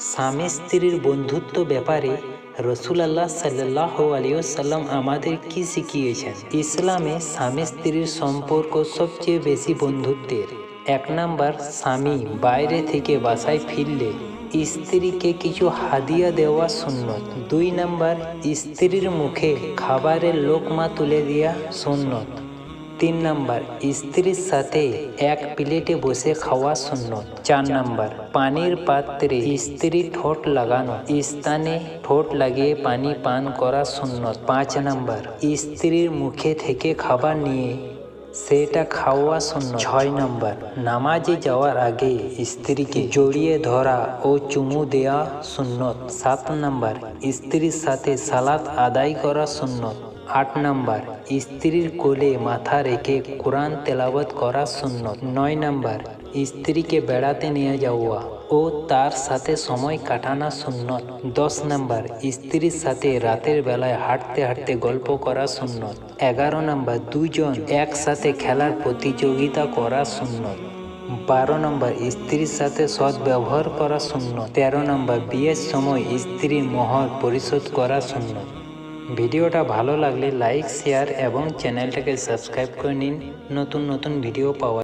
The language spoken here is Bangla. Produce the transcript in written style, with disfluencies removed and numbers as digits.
স্বামী স্ত্রীর বন্ধুত্ব ব্যাপারে রাসূলুল্লাহ সাল্লাল্লাহু আলাইহি ওয়াসাল্লাম আমাদের কি শিখিয়েছেন। ইসলামে স্বামী স্ত্রীর সম্পর্ক সবচেয়ে বেশি বন্ধুত্বের। 1 নাম্বার, স্বামী বাইরে থেকে বাসায় ফিরলে স্ত্রীকে কিছু হাদিয়া দেওয়া সুন্নত। 2 নাম্বার, স্ত্রীর মুখে খাবারের লোকমা তুলে দেওয়া সুন্নত। 3 নাম্বার, স্ত্রীর সাথে এক প্লেটে বসে খাওয়া সুন্নত। 4 নাম্বার, পানির পাত্রে স্ত্রীর ঠোঁট লাগানো স্থানে ঠোঁট লাগিয়ে পানি পান করা সুন্নত। 5 নাম্বার, স্ত্রীর মুখে থেকে খাবার নিয়ে সেটা খাওয়া সুন্নত। 6 নাম্বার, নামাজে যাওয়ার আগে স্ত্রীকে জড়িয়ে ধরা ও চুমু দেওয়া সুন্নত। 7 নাম্বার, স্ত্রীর সাথে সালাত আদায় করা সুন্নত। 8 নাম্বার, স্ত্রীর কোলে মাথা রেখে কোরআন তেলাওয়াত করা সুন্নত। 9 নাম্বার, স্ত্রীকে বেড়াতে নিয়ে যাওয়া ও তার সাথে সময় কাটানো সুন্নত। 10 নাম্বার, স্ত্রীর সাথে রাতের বেলায় হাঁটতে হাঁটতে গল্প করা সুন্নত। 11 নাম্বার, দুজন একসাথে খেলার প্রতিযোগিতা করা সুন্নত। 12 নম্বর, স্ত্রীর সাথে সৎ ব্যবহার করা সুন্নত। 13 নম্বর, বিয়ের সময় স্ত্রীর মোহর পরিশোধ করা সুন্নত। ভিডিওটা ভালো লাগলে লাইক, শেয়ার এবং চ্যানেলটাকে সাবস্ক্রাইব করে নিন নতুন নতুন ভিডিও পাওয়া